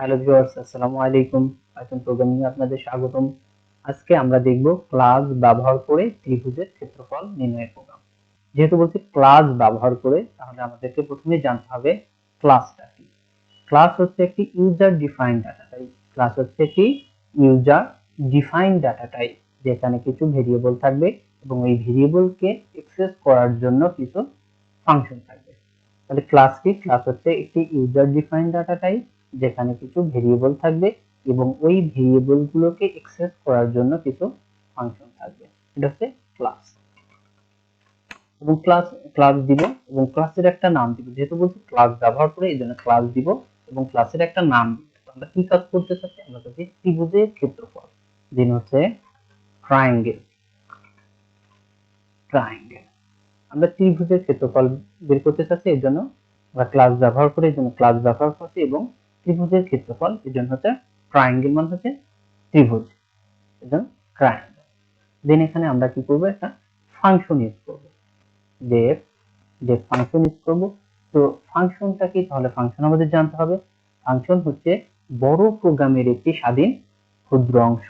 Hello viewers, আসসালামু আলাইকুম। Icon programming এ আপনাদের স্বাগতম। আজকে আমরা দেখব ক্লাস ব্যবহার করে ত্রিভুজের ক্ষেত্রফল নির্ণয়ের প্রোগ্রাম। যেহেতু বলছি ক্লাস ব্যবহার করে, তাহলে আমাদেরকে প্রথমে জানতে হবে ক্লাসটা কি। ক্লাস হচ্ছে একটি user defined data type. Class হচ্ছে একটি ইউজার ডিফাইন্ড ডাটা টাইপ, যেখানে কিছু ভেরিয়েবল থাকবে এবং এই ভেরিয়েবলকে অ্যাক্সেস করার জন্য কিছু ফাংশন থাকবে। তাহলে ক্লাস কি? ক্লাস হচ্ছে একটি ইউজার ডিফাইন্ড ডাটা টাইপ, যেখানে কিছু ভেরিয়েবল থাকবে এবং ওই ভেরিয়েবল গুলোকে অ্যাক্সেস করার জন্য কিছু ফাংশন থাকবে। এটা হচ্ছে ক্লাস। এবং ক্লাস ক্লাস দিব এবং ক্লাসের একটা নাম দিব। যেহেতু বলছি ক্লাস ব্যবহার করে, এই জন্য ক্লাস দিব এবং ক্লাসের একটা নাম দিব। আমরা কি কাজ করতে চাচ্ছি? আমরা চাচ্ছি ত্রিভুজের ক্ষেত্রফল, দিন হচ্ছে ট্রায়াঙ্গেল। ট্রায়াঙ্গেল আমরা ত্রিভুজের ক্ষেত্রফল বের করতে চাচ্ছি, এর জন্য আমরা ক্লাস ব্যবহার করে, এই জন্য ক্লাস ব্যবহার করছি। এবং ত্রিভুজের ক্ষেত্রফল, এর জন্য হচ্ছে ট্রায়াঙ্গেল মানে হচ্ছে ত্রিভুজ, এর জন্য ট্রায়াঙ্গেল। দেন এখানে আমরা কি করব? একটা ফাংশন ইউজ করব, ডেফ ফাংশন ইউজ করব। তো ফাংশনটা কি? তাহলে ফাংশন আমাদের জানতে হবে। ফাংশন হচ্ছে বড় প্রোগ্রামের একটি স্বাধীন ক্ষুদ্র অংশ,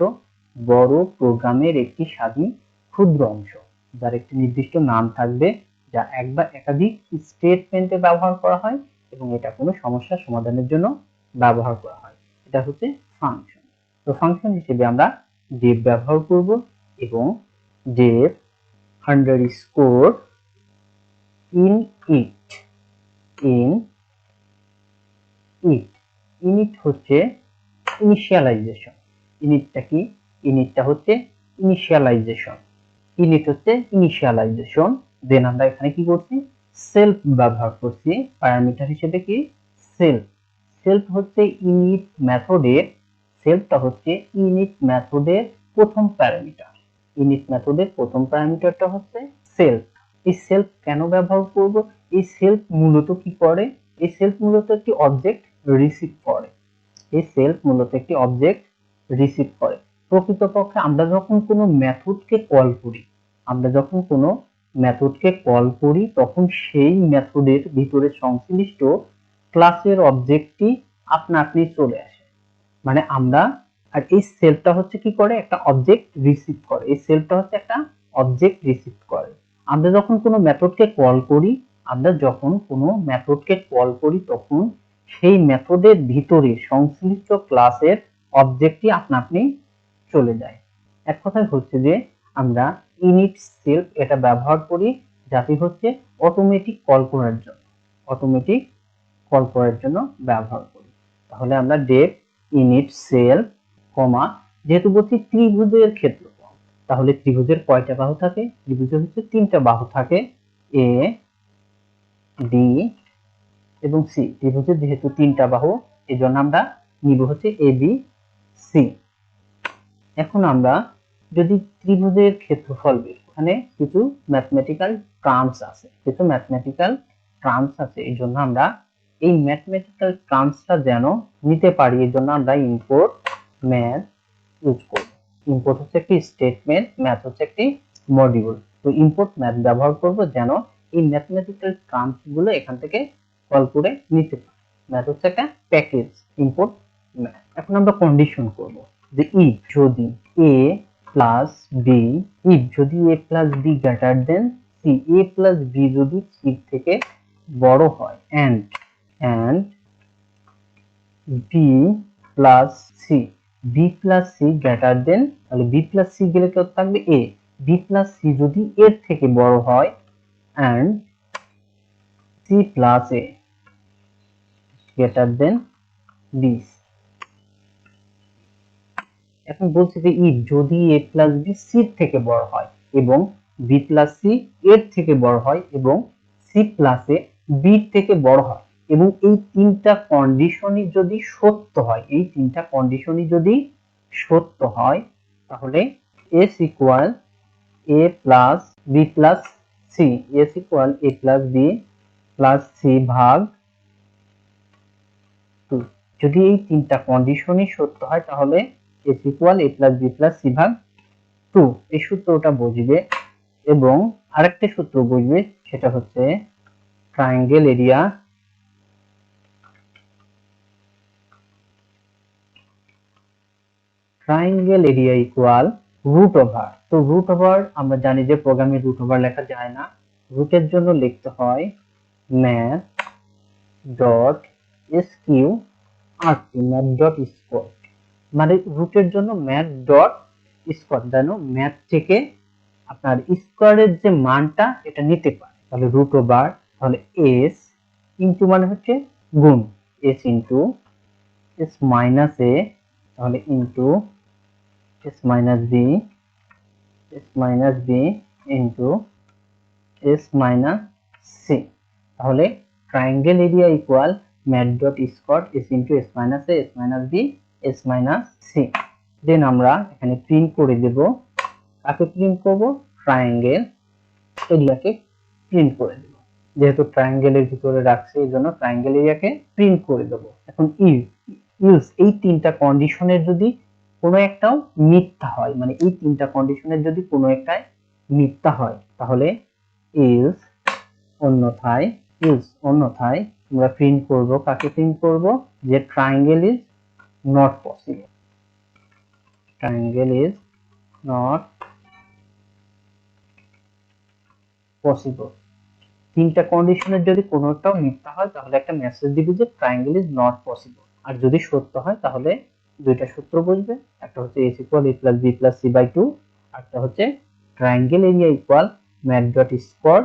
বড় প্রোগ্রামের একটি স্বাধীন ক্ষুদ্র অংশ, যার একটি নির্দিষ্ট নাম থাকবে, যা এক বা একাধিক স্টেটমেন্টে ব্যবহার করা হয় এবং এটা কোনো সমস্যা সমাধানের জন্য ব্যবহার করা হয়। এটা হচ্ছে ফাংশন। তো ফাংশন হিসেবে আমরা ডেফ ব্যবহার করব এবং def underscore init. Init হচ্ছে ইনিশিয়ালাইজেশন। ইনিটটা কি? ইনিটটা হচ্ছে ইনিশিয়ালাইজেশন। দেন আমরা এখানে কি করছি? সেলফ ব্যবহার করছি প্যারামিটার হিসেবে। কি? সেলফ। সেলফ হচ্ছে ইনিট মেথডের, সেলফটা হচ্ছে ইনিট মেথডের প্রথম প্যারামিটার। ইনিট মেথডের প্রথম প্যারামিটারটা হচ্ছে সেলফ। এই সেলফ কেন ব্যবহার করব? এই সেলফ মূলত কি করে? এই সেলফ মূলত একটি অবজেক্ট রিসিভ করে। এই সেলফ মূলত একটি অবজেক্ট রিসিভ করে। প্রকৃতপক্ষে আমরা যখন কোনো মেথডকে কল করি, তখন সেই মেথডের ভিতরে সংশ্লিষ্ট ক্লাসের অবজেক্টটি আপনা আপনি চলে আসে। মানে আমরা, আর এই সেলফটা হচ্ছে কি করে? একটা অবজেক্ট রিসিভ করে। এই সেলফটা হচ্ছে একটা অবজেক্ট রিসিভ করে। আমরা যখন কোনো মেথডকে কল করি, তখন সেই মেথডের ভিতরে সংশ্লিষ্ট ক্লাসের অবজেক্টটি আপনা আপনি চলে যায়। এক কথায় হচ্ছে যে আমরা ইনিট সেলফ এটা ব্যবহার করি যাতে হচ্ছে অটোমেটিক কল করার জন্য ব্যবহার করি। তাহলে আমরা ডেফ ইনিট সেলফ কমা, যেহেতু বলছি ত্রিভুজের ক্ষেত্রফল, তাহলে ত্রিভুজের কয়টা বাহু থাকে? ত্রিভুজের হচ্ছে তিনটা বাহু থাকে, এ, বি এবং সি। ত্রিভুজের যেহেতু তিনটা বাহু, এই জন্য আমরা নিব হচ্ছে এ, বি, সি। এখন আমরা যদি ত্রিভুজের ক্ষেত্রফল বের, এখানে কিছু ম্যাথমেটিক্যাল টার্মস আছে, এই জন্য আমরা এই ম্যাথমেটিক্যাল টার্মসটা যেন নিতে পারি, এই জন্য আমরা ইম্পোর্ট ম্যাথ ইউজ করব। ইম্পোর্ট হচ্ছে একটি স্টেটমেন্ট, ম্যাথ হচ্ছে একটি মডিউল। তো ইম্পোর্ট ম্যাথ ব্যবহার করব যেন এই ম্যাথমেটিক্যাল টার্মস গুলো এখান থেকে কল করে নিতে পারি। ম্যাথ হচ্ছে একটা প্যাকেজ, ইম্পোর্ট ম্যাথ। এখন আমরা কন্ডিশন করব যে ইফ যদি a plus B, greater than C, a plus B যদি c থেকে বড় হয়, and B plus C, greater than, তাহলে বি প্লাস সি গেলে কত থাকবে? a। বি প্লাস সি যদি এর থেকে বড় হয়, and C plus A greater than B. এখন বলছে যে ইফ যদি a প্লাস বি সির থেকে বড় হয় এবং বি প্লাস সি এর থেকে বড় হয় এবং সি প্লাস এ বির থেকে বড় হয়, এবং এই তিনটা কন্ডিশনই যদি সত্য হয়, তাহলে s equal a plus B plus C, s equal a plus B plus C ভাগ 2। যদি এই তিনটা কন্ডিশনই সত্য হয়, তাহলে s equal a plus B plus C ভাগ 2। এই সূত্রটা বুঝবে এবং আরেকটা সূত্র বুঝবে, সেটা হচ্ছে triangle area triangle area equal root over. তো রুট ওভার আমরা জানি যে প্রোগ্রামে রুট ওভার লেখা যায় না, রুটের জন্য লিখতে হয় math dot S Q R T, math dot square. মানে রুটের জন্য ম্যাথ ডট স্কোয়ার, যেন ম্যাথ থেকে আপনার স্কোয়ারের যে মানটা এটা নিতে পারে। তাহলে রুট ওভার, তাহলে এস ইন্টু মানে হচ্ছে গুণ, S into S minus A, তাহলে into S minus B, S minus B into S minus C. তাহলে triangle area equal math dot square S into S minus A, S minus B, S minus C. দেন আমরা এখানে print করে দেব। কাকে print করব? Triangle এরিয়াকে print করে দেব। যেহেতু ট্রায়াঙ্গেলের ভিতরে রাখছে এই জন্য ট্রায়াঙ্গেল এরিয়াকে প্রিন্ট করে দেব। এখন ইউজ এই তিনটা কন্ডিশনের যদি কোনো একটাও মিথ্যা হয়, মানে এই তিনটা কন্ডিশনের যদি কোনো একটাই মিথ্যা হয়, তাহলে ইউজ অন্যথায় আমরা প্রিন্ট করব। কাকে প্রিন্ট করব? যে triangle is not possible, triangle is not possible. তিনটা কন্ডিশনের যদি কোনোটাও মিথ্যা হয় তাহলে একটা মেসেজ দিবে যে ট্রায়াঙ্গেল ইজ নট পসিবল। আর যদি সত্য হয় তাহলে দুইটা সূত্র বসবে, একটা হচ্ছে S equal A plus B plus C by 2, আরটা হচ্ছে triangle area equal math dot square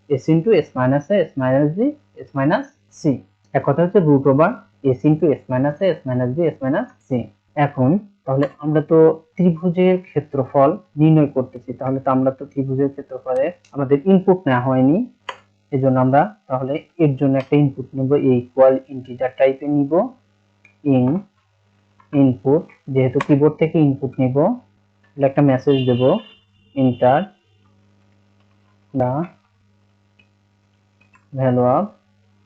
S into S minus A, S minus B, S minus C. এক কথা হচ্ছে root over S into S minus A, S minus B, S minus C. এখন তাহলে আমরা তো ত্রিভুজের ক্ষেত্রফল নির্ণয় করতেছি, তাহলে তো আমরা তো ত্রিভুজের ক্ষেত্রফলে আমাদের ইনপুট নেওয়া হয়নি, এজন্য আমরা তাহলে এর জন্য একটা ইনপুট নেব, এ ইকুয়াল ইন্টিজার টাইপে নিব। ইনপুট, যেহেতু কিবোর্ড থেকে ইনপুট নিব, তাহলে একটা মেসেজ দেব enter the value of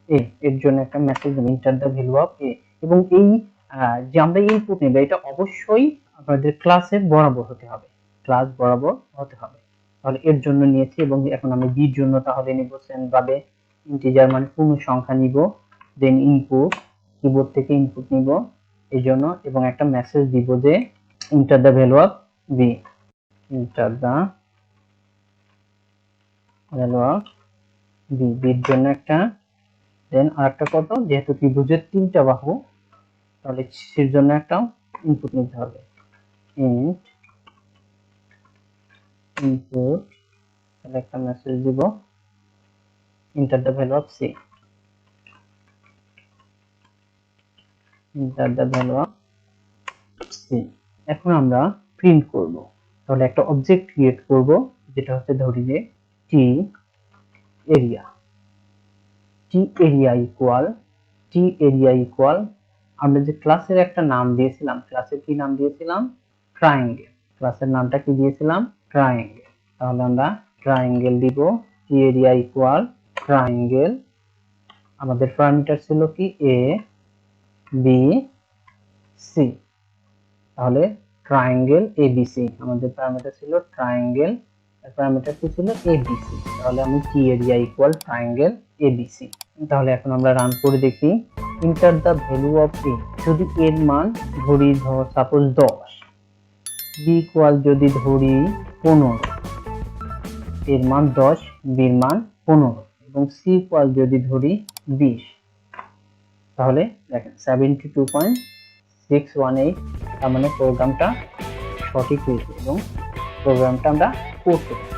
A. এর জন্য একটা মেসেজ দেব enter the value of A. এবং এই যে আমরা ইনপুট নেব এটা অবশ্যই আপনাদের ক্লাসের বরাবর হতে হবে, ক্লাস বরাবর হতে হবে। তাহলে এর জন্য নিয়েছি। এবং এখন আমি বির জন্য তাহলে নিব সেম ভাবে ইন্টিজার মানে পূর্ণ সংখ্যা নিব, দেন ইনপুট, কিবোর্ড থেকে ইনপুট নিব এই জন্য, এবং একটা মেসেজ দিব যে enter the value of B, enter the value of B. বির জন্য একটা, দেন আরেকটা কত, যেহেতু ত্রিভুজের তিনটা বাহু তাহলে সির জন্য একটা ইনপুট নিতে হবে, ইনপুট, তাহলে একটা মেসেজ দিব enter the value of C, enter the value of C. এখন আমরা প্রিন্ট করব। তাহলে একটা অবজেক্ট ক্রিয়েট করব, যেটা হচ্ছে ধরি যে টি এরিয়া, টি এরিয়া ইকুয়াল আমরা যে ক্লাসের একটা নাম দিয়েছিলাম, ক্লাসের কি নাম দিয়েছিলাম? ট্রায়াঙ্গেল। ক্লাসের নামটা কি দিয়েছিলাম? ট্রায়াঙ্গেল। তাহলে আমরা ট্রায়াঙ্গেল দিব, টি এরিয়া ইকুয়াল ট্রায়াঙ্গেল। আমাদের প্যারামিটার ছিল কি? A B C. তাহলে ট্রায়াঙ্গেল এবিসি, আমাদের প্যারামিটার ছিল ট্রায়াঙ্গেল, এর প্যারামিটার কি ছিল? এবিসি। তাহলে আমি টি এরিয়া ইকুয়াল ট্রায়াঙ্গেল এবিসি। তাহলে এখন আমরা রান করে দেখি, এন্টার দা ভ্যালু অফ এ। যদি এর মান ধরি সাপোজ 10, বি ইকুয়াল যদি ধরি 15, এর মান 10, বির মান 15, এবং সি ইকুয়াল যদি ধরি 20, তাহলে দেখেন 72.618, তার মানে প্রোগ্রামটা সঠিক হয়েছে এবং প্রোগ্রামটা আমরা করতে পারি।